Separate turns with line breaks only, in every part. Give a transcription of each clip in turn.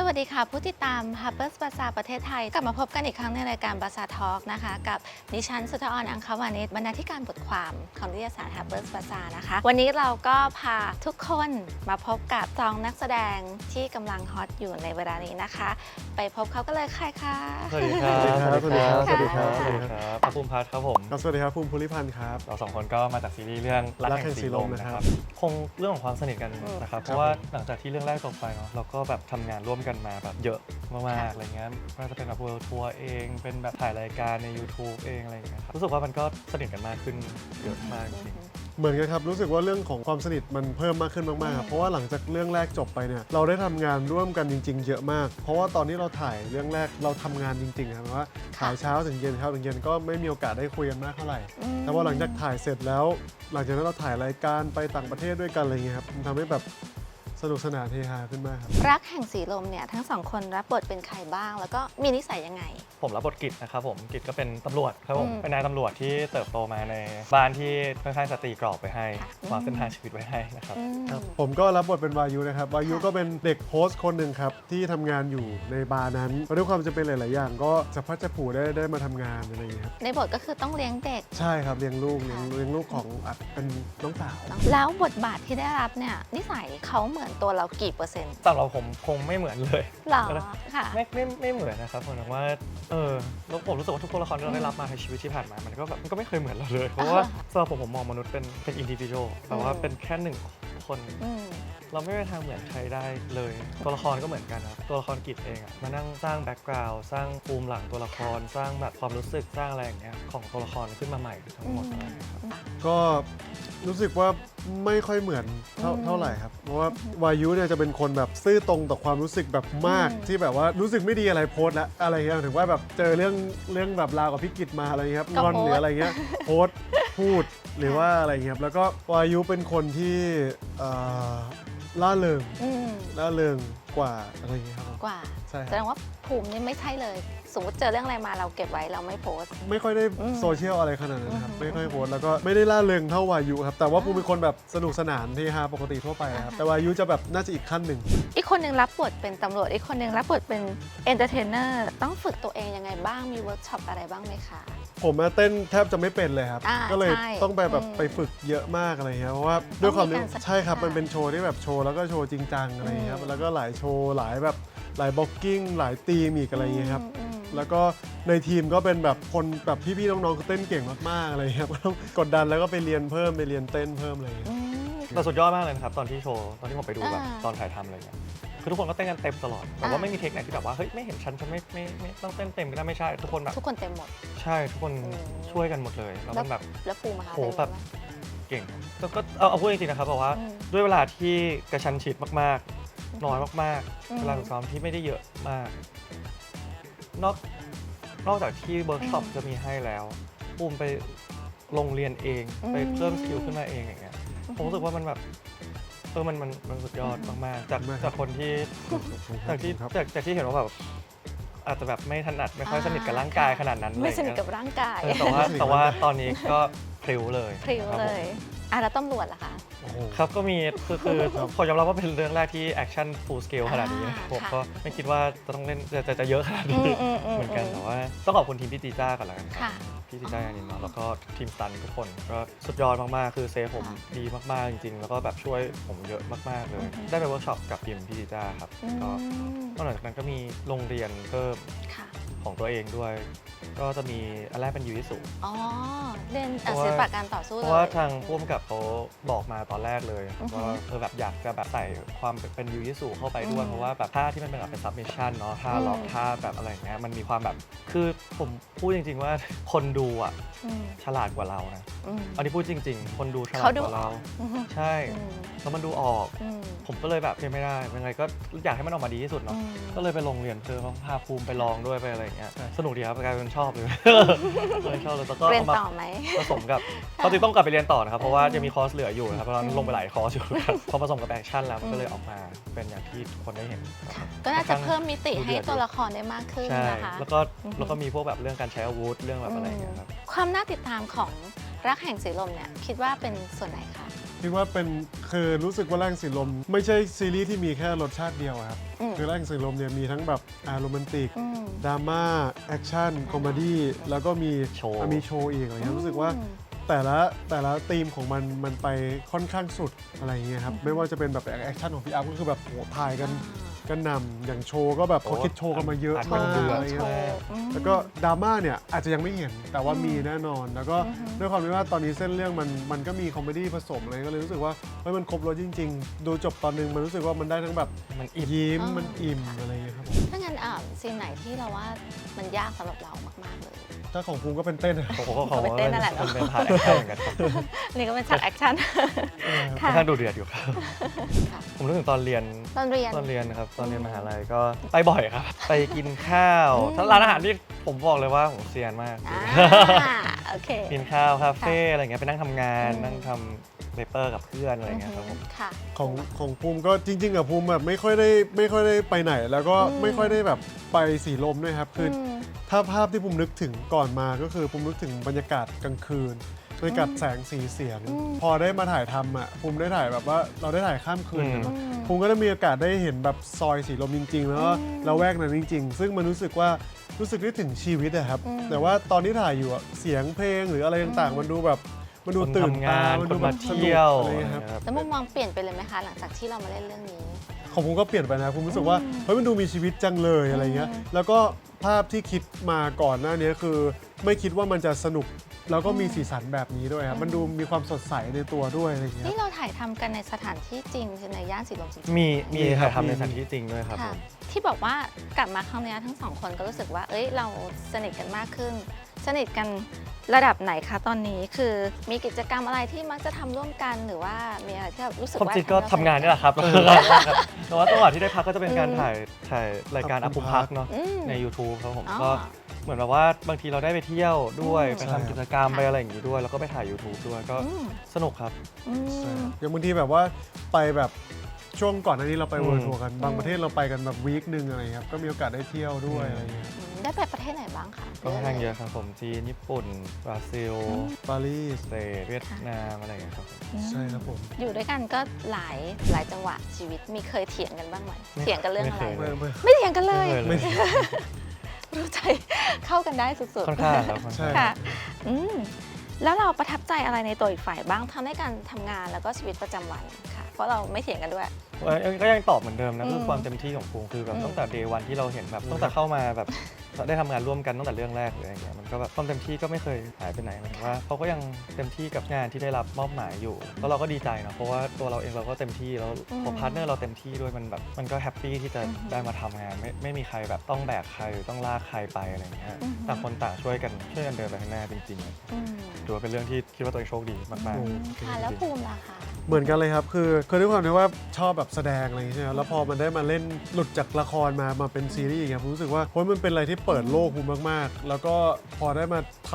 สวัสดีค่ะผู้ติดตาม Harper's Bazaar ประเทศไทยกลับมาพบกันอีกครั้งในรายการ Bazaar Talk นะคะกับดิฉันสุธร อังควานิชบรรณาธิการบทความของนิตยสาร Harper's Bazaar นะคะวันนี้เราก็พาทุกคนมาพบกับสองนักแสดงที่กำลังฮอตอยู่ในเวลานี้นะคะไปพบเขากันเลยใครคะ
สวัสดีครับ
สวัสดีครับ
สวัสดีครับ
ส
ส
วั
วั
ส
ส
ดี
ดี
ค
ค
รั
รับ บภูมิพัฒน์ครับผม
สวัสดีครับภูมิภูริพันธ์ครับ
เราสองคนก็มาจากซีรีส์เรื่องรักแห่งสีลมนะครับคงเรื่องของความสนิทกันนะครับเพราะว่าหลังจากที่เรื่องแรกจบไปเนาะเราก็แบบทำงานร่วมกันมาแบบเยอะมากๆอะไรเงี้ยไม่ว่าจะเป็นแบบเวิลด์ทัวร์เองเป็นแบบถ่ายรายการใน YouTube เองอะไรอย่างเงี้ยครับรู้สึกว่ามันก็สนิทกันมากขึ้นเยอะมากจริง
เหมือนกันครับรู้สึกว่าเรื่องของความสนิทมันเพิ่มมากขึ้นมากๆครับเพราะว่าหลังจากเรื่องแรกจบไปเนี่ยเราได้ทำงานร่วมกันจริง ๆ เยอะมาก เพราะว่าตอนที่เราถ่ายเรื่องแรกเราทำงานจริงๆครับว่าถ่ายเช้าถึงเย็นก็ไม่มีโอกาสได้คุยกันมากเท่าไหร่แต่พอหลังจากถ่ายเสร็จแล้วหลังจากนั้นเราถ่ายรายการไปต่างประเทศด้วยกันอะไรเงี้ยครับมันทำให้แบบสนุกสนานเฮฮาขึ้นมากครับ
รักแห่งสีลมเนี่ยทั้งสองคนรับบทเป็นใครบ้าง แล้วก็มีนิสัยยังไง
ผมรับบทกิจนะครับผมกิจก็เป็นตำรวจครับผมเป็นนายตำรวจที่เติบโตมาในบ้านที่ค่อนข้างจะตีกรอบไปให้วางเส้นทางชีวิตไว้ให้นะครับ
ผมก็รับบทเป็นวายุนะครับวายุก็เป็นเด็กโฮสต์คนหนึ่งครับที่ทำงานอยู่ในบาร์นั้นด้วยความจะเป็นหลายๆอย่างก็จะพัดจะผูได้มาทำงานอะไรอย่างเงี้ยครับ
ในบทก็คือต้องเลี้ยงเด็ก
ใช่ครับเลี้ยงลูกของอัดเป็นน้องสาว
แล้วบทบาทที่ได้รับเนี่ยนิสัยเขาเหมือนตัวเรากี่เปอร์เซ็นต์
สำหรับผมคงไม่เหมือนเลย
หรอค่ะ
ไม่เหมือนนะครับผมว่าแล้วผมรู้สึกว่าทุกตัวละครที่เราได้รับมาในชีวิตที่ผ่านมามันก็ไม่เคยเหมือนเราเลยเพราะว่าสำหรับผมมองมนุษย์เป็นอินดิวิ a l แต่ว่าเป็นแค่หนึ่งคนเราไม่มีทางเหมือนใครได้เลยตัวละครก็เหมือนกันครับตัวละครกิจเองอะมานั่งสร้างแบ็กกราวด์สร้างภูมิหลังตัวละครสร้างแบบความรู้สึกสร้างอะไรอย่างเงี้ยของตัวละครขึ้นมาใหม่ทั้งหมดอะไรอย่างเงี้ยครับ
ก็รู้สึกว่าไม่ค่อยเหมือนเท่าไหร่ครับเพราะว่าวายุเนี่ยจะเป็นคนแบบซื่อตรงต่อความรู้สึกแบบมากที่แบบว่ารู้สึกไม่ดีอะไรโพสต์แล้วอะไรเงี้ยถึงว่าแบบเจอเรื่องแบบราวกับพี่กิจมาอะไรเงี้ยครับงอนหรืออะไรเงี้ยโพสต์พูดหรือว่าอะไรเงี้ยครับแล้วก็วายุเป็นคนที่ล่าเริงกว่าอะไรเงี้ยครับ
กว่า
ใช่
แสดงว่าภูมินี่ไม่ใช่เลย สมมติเจอเรื่องอะไรมาเราเก็บไว้เราไม่โพสต์
ไม่ค่อยได้โซเชียลอะไรขนาดนั้นครับไม่ค่อยโพสต์แล้วก็ไม่ได้ล่าเริงเท่าวายุครับแต่ว่าภูมิเป็นคนแบบสนุกสนานเฮฮาปกติทั่วไปครับแต่วายุจะแบบน่าจะอีกขั้นหนึ่ง
อีกคนหนึ่งรับบทเป็นตำรวจอีกคนหนึ่งรับบทเป็นเอนเตอร์เทนเนอร์ต้องฝึกตัวเองยังไงบ้างมีเวิร์กช็อปอะไรบ้างไหมคะ
ผมเต้นแทบจะไม่เป็นเลยครับ ก็เลย
ใช่
ต้องไปแบบไปฝึกเยอะมากอะไรเงี้ยเพราะว่าด้วยความที่
ต้องมีการ
ใช่ครับ
ค่ะ
มันเป็นโชว์ที่แบบโชว์แล้วก็โชว์จริงจังอะไรเงี้ยครับแล้วก็หลายโชว์หลายบล็อกกิ้งหลายธีมอีกอะไรเงี้ยครับแล้วก็ในทีมก็เป็นแบบคนแบบพี่ๆน้องๆก็เต้นเก่งมากๆอะไรเงี้ยก็ต้องกดดันแล้วก็ไปเรียนเพิ่มไปเรียนเต้นเพิ่มอะไรเงี้ย
แต่สุดยอดมากเลยนะครับตอนที่โชว์ตอนที่ผมไปดูแบบตอนถ่ายทำอะไรเงี้ยคือทุกคนก็เต้นกันเต็มตลอดแต่ว่าไม่มีเทคนิคที่แบบว่าเฮ้ยไม่เห็นฉันไม่ต้องเต้นเต็มก็ได้ไม่ใช่ทุกคนแบบ
ทุกคนเต็มหมด
ใช่ทุกคนช่วยกันหมดเลยแล้วมันแบบ
แล้วภูมิมาคะ
โห
เป็น
แบ
ไง
บ
บ้าง
เก่งแล้วก็เอาพูดจริงๆนะครับบอกว่าด้วยเวลาที่กระชั้นชิดมากๆน้อยมากๆเวลาฝึกซ้อมที่ไม่ได้เยอะมากนอกจากที่เวิร์กช็อปจะมีให้แล้วภูมิไปลงเรียนเองไปเพิ่มสกิลขึ้นมาเองอย่างเงี้ยผมรู้สึกว่ามันแบบมันสุดยอดมากๆจากคนที่จากที่เห็นว่าแบบอาจจะแบบไม่ถนัดไม่ค่อยสนิทกับร่างกายขนาดนั้น
ไม่สนิทกับร่างกาย
แต่ว่าตอนนี้ก็พริ้วเลย
พริ้วเลยแล้วตำรวจล่ะคะ
ครับก็มีคือขอยอมรับว่าเป็นเรื่องแรกที่แอคชั่นฟูลสเกลขนาดนี้ผมก็ไม่คิดว่าจะต้องเล่นจะเยอะขนาดนี้เหมือนกันแต่ว่าต้องขอบคุณทีมพี่จีจ้าก่อนละกันครับพี่จีจ้าอย่างนี้เนาะแล้วก็ทีมสตันทุกคนก็สุดยอดมากๆคือเซฟผมดีมากๆจริงๆแล้วก็แบบช่วยผมเยอะมากๆเลยได้ไปเวิร์กช็อปกับทีมพี่จีจ้าครับก็นอกจากนั้นก็มีโรงเรียนเพิ่มของตัวเองด้วยก็จะมีอันแรกเป็นยูยิสุ
อ๋อเรียนศิลปะการต่อสู้เลย
เพราะว่าทางผู้กำกับเขาบอกมาตอนแรกเลยว่าแบบอยากจะแบบใส่ความเป็นยูยิสุเข้าไปด้วยเพราะว่าแบบท่าที่มันเป็นแบบเป็นซับมิชชั่นเนาะท่าล็อกท่าแบบอะไรอย่างเงี้ยมันมีความแบบคือผมพูดจริงๆว่าคนดูอ่ะฉลาดกว่าเรานะอันนี้พูดจริงๆคนดูฉลาดกว่าเราใช่แล้วมันดูออกผมก็เลยแบบไม่ได้ยังไงก็อยากให้มันออกมาดีที่สุดเนาะก็เลยไปโรงเรียนเพื่อพาภูมิไปลองด้วยไปอะไรอย่างเงี้ยสนุกดีครับกลายเป็นชอบเลยชอบเลยแล้วก็
เรียนต่อไหม
ผสมกับตอนนี้ต้องกลับไปเรียนต่อนะครับเพราะว่าจะมีคอร์สเหลืออยู่นะครับเพราะเราลงไปหลายคอร์สอยู่พอผสมกับแอคชั่นแล้วมันก็เลยออกมาเป็นอย่างที่ทุกคนได้เห็น
ก็น่าจะเพิ่มมิติให้ตัวละครได้มากขึ้นนะคะ
แล้วก็มีพวกแบบเรื่องการใช้อาวุธเรื่องแบบอะไรอย่างเงี้ยครับ
ความน่าติดตามของรักแห่งสีลมเนี่ยคิดว่าเป็นส่วนไหนคะ
คิดว่าเป็นคือรู้สึกว่าแรงสีลมไม่ใช่ซีรีส์ที่มีแค่รสชาติเดียวอะครับ
อืม
คือแรงสีลมเนี่ยมีทั้งแบบโรแมนติก
อืม
ดราม่าแอคชั่นคอมเมดี้แล้วก็มี
โชว์
มีโชว์อีกอะไรเงี้ยรู้สึกว่าแต่ละธีมของมันไปค่อนข้างสุดอะไรเงี้ยครับไม่ว่าจะเป็นแบบแอคชั่นของพี่อัพก็คือแบบโหถ่ายกันนำอย่างโชว์ก็แบบเขาคิดโชว์กันมาเยอะมาก
เดือด
อะไร
โช
เงี้ย
ว์อืม
แล้วก็ดราม่าเนี่ยอาจจะยังไม่เห็นแต่ว่ามีแน่นอน แล้วก็
อือฮึ
ด้วยความที่ว่าตอนนี้เส้นเรื่องมันก็มีคอมเมดี้ผสมอะไรก็เลยรู้สึกว่าเฮ้ยมันครบรสจริง ๆ ดูจบตอนนึงมันรู้สึกว่ามันได้ทั้งแบบ
มันอิ่ม
ยิ้ม
อ๋อ
มันอิ่มอะไรอย่างเงี้ยครับผม
ถ้างั้นซีนไหนที่เราว่ามันยากสำหรับเรามากๆเลย
ถ้าของภูมิก็เป็นเต้นนะครับ
ผมก็เขา
ไปเต้นนั่นแหละเนอะ
เป็นถ่ายแอคชั่นเหมือนกันครับ
นี่ก็เป็นฉากแอคชั่น
ค่อนข้างดูเดือดอยู่ครับ
ค่ะ
ผมนึกถึงตอนเรียน
ตอนเรียน
นะครับตอนเรียนมหาลัยก็ไปบ่อยครับ ไปกินข้าวถ้าร้านอาหารที่ผมบอกเลยว่าผมเซียนมาก
โอเค
กินข้าวคาเฟ่อะไรเงี้ยไปนั่งทำงาน
อืม
นั่งทำเปเปอร์กับเพื่อนอะไรเงี้ยครับผม
ค่ะ
ของภูมิก็จริงๆอะภูมิแบบไม่ค่อยได้ไปไหน แล้วก็
อืม
ไม่ค่อยได้แบบไปสีลมด้วยครับคืออ
ม
ถ้าภาพที่ภูมินึกถึงก่อนมาก็คือภูมินึกถึงบรรยากาศกลางคืนบรรยากาศแสงสีเสียง
อืม
พอได้มาถ่ายทำอะภูมิได้ถ่ายแบบว่าเราได้ถ่ายข้ามคืนกันเนอะ
อืม
ภูมิก็ได้มีโอกาสได้เห็นแบบซอยสีลมจริง ๆ แล้วก็
อืม
ละแวกนั้นจริง ๆ ซึ่งมันรู้สึกได้ถึงชีวิตอะครับ
อืม
แต่ว่าตอนที่ถ่ายอยู่อะเสียงเพลงหรืออะไรต่างๆ มันดูแบบมันดู
คน
ตื่น
ทำงา
ตาน มัน
ค
ดู
น
แบ
มา
บสนุ
เที่
ก
ยว
อะไร
อะไร
เงี้ยครับ
เงี้ยครับ
แล้วมุมมองเปลี่ยนไปเลยไหมคะหลังจากที่เรามาเล่นเรื่องนี้
ของผมก็เปลี่ยนไปนะผมรู้สึกว่าเฮ้ยมันดูมีชีวิตจังเลยอะไรเงี้ย
อืม
แล้วก็ภาพที่คิดมาก่อนหน้านี้คือ ไม่คิดว่ามันจะสนุกแล้วก็มีสีสันแบบนี้ด้วยครับมันดูมีความสดใสในตัวด้วยอะไรเงี้ย
นี่เราถ่ายทำกันในสถานที่จริงใช่ไหมย่านสีลมจริงๆ
มี
มีครับ
ถ่ายทำใน
มี
สถานที่จริงด้วยครับผ
ค่ะ
ม
ที่บอกว่ากลับมาครั้งนี้ทั้งสองคนก็รู้สึกว่า เอ้ยเราสนิทกันมากขึ้น สนิทกันระดับไหนคะตอนนี้คือมีกิจกรรมอะไรที่มักจะทำร่วมกันหรือว่ามีอะไรที่แบบรู้สึก
ความ
ว่า
จริงก็
ให้เร
ทำงานนี่แหละครับแต่ว่าจังหวะที่ได้พักก็จะเป็นการถ่ายรายการอัพภูมิพักเนาะ
อืม
ใน YouTube ครับผม
อ๋อ
ก็เหมือนแบบว่าบางทีเราได้ไปเที่ยวด้วย
อืม
ไปทำกิจกรรม
ค่ะ
ไปอะไรอย่างงี้ด้วย แล้วก็ไปถ่าย YouTube ด้วยก็
อืม
สนุกครับ
อืม
ใช่ครับอย่างบางทีแบบว่าไปแบบช่วงก่อนหน้านี้เราไป
อืม
เวิร์ทัวร์กันบาง
อืม
ประเทศเราไปกันแบบวีคหนึ่งอะไรครับก็มีโอกาสได้เที่ยวด้วยอะไรเงี้ยครับ
ได้ไปประเทศไหนบ้างคะ
ก็ค่อนข้างเยอะครับผมจีนญี่ปุ่นบราซิล
ปารีส
เตเวียดนามอะไรอย่างเงี้ยครับผม
ใช่ครับผม
อยู่ด้วยกันก็หลายจังหวะชีวิตมีเคยเถียงกันบ้างไหมเถียงกันเรื่องอะไร
ไม่เคย
ไม่
ไม่เถียงกันเลย
ไม่เคยเลย
รู้ใจเข้ากันได้สุด
ค่อนข้างครับค่อน
ใช่
ข้าง
ๆค่ะอืมแล้วเราประทับใจอะไรในตัวอีกฝ่ายบ้างทั้งในการทำงานแล้วก็ชีวิตประจำวันค่ะ เพราะเราไม่เถียงกันด้วย
ก็ยังตอบเหมือนเดิมนะ
อืม
คือความเต็มที่ของภูมิคือแบบ
อืม
ตั้งแต่เดย์วันที่เราเห็นแบบตั้งแต่เข้ามาแบบได้ทำงานร่วมกันตั้งแต่เรื่องแรกเลยอย่างเงี้ยมันก็แบบความเต็มที่ก็ไม่เคยหายไปไหนหมายถึงว่าเขาก็ยังเต็มที่กับงานที่ได้รับมอบหมายอยู่แล้วเราก็ดีใจนะเพราะว่าตัวเราเองเราก็เต็มที่แล้วพอพาร์ทเนอร์เราเต็มที่ด้วยมันแบบมันก็แฮปปี้ที่จะได้มาทำงานไม่มีใครแบบต้องแบกใครหรือต้องลากใครไปอะไรอย่างเงี้ยต่างคนต่างช่วยกันเดินไปข้างหน้าจริงๆ
อืม
ถือว่าเป็นเรื่องที่คิดว่าตัวเองโชคดีมาก
โอ้
ค่ะแล้วภูมิล่ะคะ
เหมือนกันเลยครับคือด้วยความที่ว่าชอบแบบแสดงอะไรอย่างเงี้ยใช่ไหมแล้วพอมันได้มาเล่นหลุดจากละครมาเป็นซีรีส์อย่างเงี้ยผมรู้สึกว่าเฮ้ยมันเป็นอะไรที่เปิดโลกภูมิมากๆ แล้วก็พอได้มาท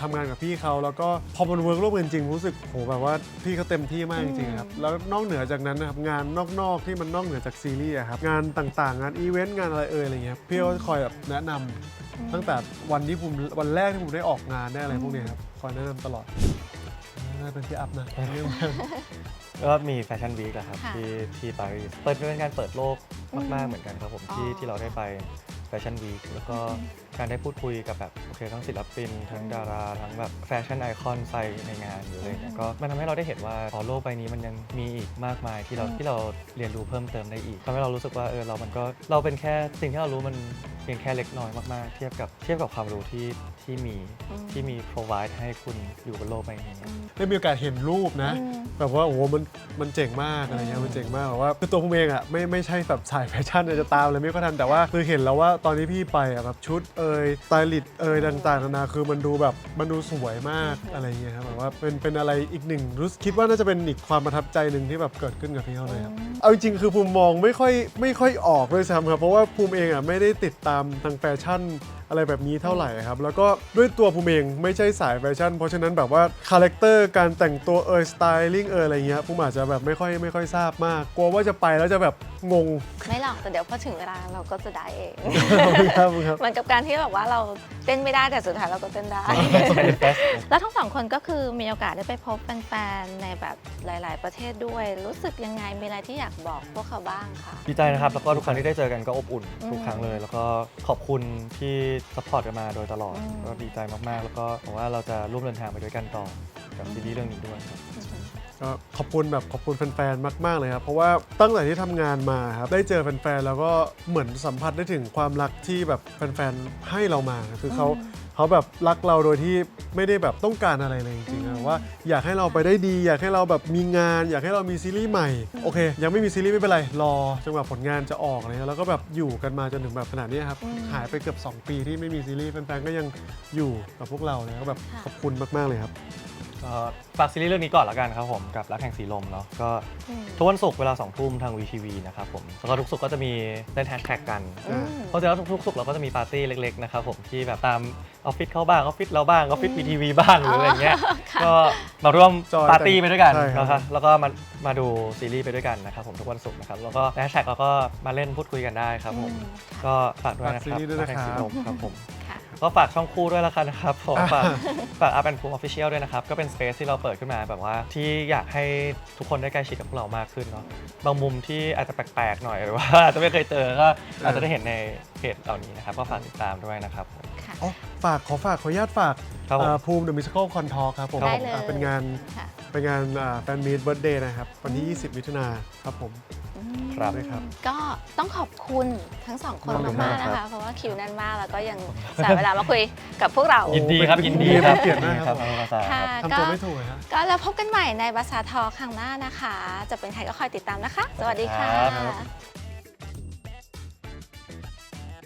ำงานกับพี่เขาแล้วก็พอมันเวิร์กร่วมกันจริงรู้สึกโหแบบว่าพี่เขาเต็มที่มากจริงๆครับแล้วนอกเหนือจากนั้นนะครับงานนอกๆที่มันนอกเหนือจากซีรีส์อะครับงานต่างๆ งานอีเวนต์งานอะไรอะไรเงี้ยครับพี่เขาคอยแบบแนะนำตั้งแต่วันแรกที่ผมได้ออกงานได้อะไรพวกเนี้ยครับคอยแนะนำตลอดน่าเป็นพี่อัพนะเรื่องงาน
ๆก็มีแฟชั่นวีคครับ
ค่ะ
ที่ปารีสเป็นการเปิดโลกมากๆเหมือนกันครับผม
อ๋อ
ที่เราได้ไปแฟชั่นวีคแล้วก็การได้พูดคุยกับแบบโอเคทั้งศิลปิน ทั้งดาราทั้งแบบแฟชั่นไอคอนใส่ในงานหรืออะไรเงี้ยก็มันทำให้เราได้เห็นว่าโลกใบนี้มันยังมีอีกมากมายที่เราเรียนรู้เพิ่มเติมได้อีกทำให้เรารู้สึกว่าเราเป็นแค่สิ่งที่เรารู้มันเพียงแค่เล็กน้อยมากๆเทียบกับความรู้ที่มี provide ให้คุณอยู่บนโลกใบนี้
ได้มีโอกาสเห็นรูปนะ
อืม
แบบว่าโอ้โหมันเจ๋งมากอะไรเงี้ยมันเจ๋งมากแบบว่าคือตัวผมเองอ่ะไม่ใช่แบบสายแฟชั่นจะตามเลยไม่ค่อยทันแต่ว่าคือเห็นแล้วว่าตอนที่พี่ไปอ่ะแบบชุดสไตลิสต์ต่างๆนานาคือมันดูสวยมากอะไรเงี้ยครับแบบว่าเป็นอะไรอีกหนึ่งคิดว่าน่าจะเป็นอีกความประทับใจหนึ่งที่แบบเกิดขึ้นกับพี่เขาเลยครับเอาจริงๆคือภูมิมองไม่ค่อยออกด้วยซ้ำครับเพราะว่าภูมิเองอ่ะไม่ได้ติดตามทางแฟชั่น อะไรแบบนี้เท่าไหร่ครับแล้วก็ด้วยตัวภูมิเองไม่ใช่สายแฟชั่นเพราะฉะนั้นแบบว่าคาแรคเตอร์การแต่งตัวสไตลิ่งอะไรเงี้ยภูมิอาจจะแบบไม่ค่อยทราบมากกลัวว่าจะไปแล้วจะแบบงง
ไม่หรอกแต่เดี๋ยวพอถึงเวลาเราก็จะได้เอง
ครับ
เหมือนกับการที่แบบว่าเราเต้นไม่ได้แต่สุดท้ายเราก็เต้นได้ แล้วทั้งสองคนก็คือมีโอกาสได้ไปพบแฟนๆในแบบหลาย ๆ ประเทศด้วย รู้สึกยังไงมีอะไรที่อยากบอกพวกเขาบ้างคะ
ดีใจนะครับแล้วก็ทุกครั้งที่ได้เจอกันก็อบอุ่นทุกครั้งเลย แล้วก็ขอบคุณที่ซัพพอร์ตกันมาโดยตลอดก็ดีใจมากๆ แล้วก็หวังว่าเราจะร่วมเดินทางไปด้วยกันต่อกับซีรีส์เรื่องนี้ด้วยครับ
ก็ขอบคุณแฟนๆ มากๆ เลยครับ เพราะว่าตั้งแต่ที่ทำงานมาครับได้เจอแฟนๆ แล้วก็เหมือนสัมผัสได้ถึงความรักที่แบบแฟนๆ ให้เรามาคือเขาแบบรักเราโดยที่ไม่ได้แบบต้องการอะไรเลยจริงๆว่าอยากให้เราไปได้ดี อยากให้เราแบบมีงาน อยากให้เรามีซีรีส์ใหม่โอเค ยังไม่มีซีรีส์ไม่เป็นไรรอจนกว่าผลงานจะออกอะไรเงี้ยแล้วก็แบบอยู่กันมาจนถึงแบบขนาดนี้ครับหายไปเกือบ2 ปีที่ไม่มีซีรีส์แฟนๆ ก็ยังอยู่กับพวกเราเลยก็แบบขอบคุณมากๆ เลยครับ
ฝากซีรีส์เรื่องนี้ก่อนละกันครับผมกับรักแห่งสีลมเนาะก็ทุกวันศุกร์เวลา2 ทุ่มทาง VTV นะครับผมแล้วก็ทุกศุกร์ก็จะมีเล่นแฮชแท็กกันเพราะฉะนั้นทุกศุกร์เราก็จะมีปาร์ตี้เล็กๆนะครับผมที่แบบตามออฟฟิศเขาบ้างออฟฟิศเราบ้างออฟฟิศ VTV บ้างหรืออะไรเงี้ยก็มาร่วมปาร์ตี้ไปด้วยกัน
ใช่ครับ
นะครับแล้วก็มาดูซีรีส์ไปด้วยกันนะครับผมทุกวันศุกร์นะครับแล้วก็แฮชแท็กเราก็มาเล่นพูดคุยกันได้ครับผมก็ฝากด้วยนะครับ
ฝากซีรีส์ด้วย
รั
นะ
ก
ครับ
แห่งสีลมครับผม
ค่ะ
ก็ฝากช่องคู่ด้วยละกันนะครับผมฝาก Up and Cool Official ด้วยนะครับ ก็เป็นสเปซที่เราเปิดขึ้นมาแบบว่าที่อยากให้ทุกคนได้ใกล้ชิดกับพวกเรามากขึ้นเนาะบางมุมที่อาจจะแปลกๆหน่อยหรือว่าอาจจะไม่เคยเจอก็อาจจะได้เห็นในเพจเหล่านี้นะครับก็ฝากติดตามด้วยนะครับ
ค่ะ
อ๋อขออนุญาตฝาก
ครับผม
ภูมิ The Musical Con Talk ครับผม
ได้เลย
เป็นงาน
ค่ะ
แฟนมีตเบิร์ธเดย์นะครับวันที่ 20 มิถุนายนครับผม
ครับ
ได้ครับ
ก็ต้องขอบคุณทั้งสองคน
ขอบคุณ
มากๆ
มาก
นะ
ครั
คะ
บ
เพราะว่าคิวแน่นมากแล้วก็ยังสละเวลามาคุยกับพวกเรา
ยินดีครับ
เป็น
ยินดีครับ
เกียรติมากครับ
น้องภาษา
ค่ะ
ครับ
ทำตัวไม่ถูกเลยฮะ
ก็แล้วพบกันใหม่ในภาษาทอครั้งหน้านะคะ จะเป็นใครก็คอยติดตามนะคะ สวัสดีค่ะ
ครับ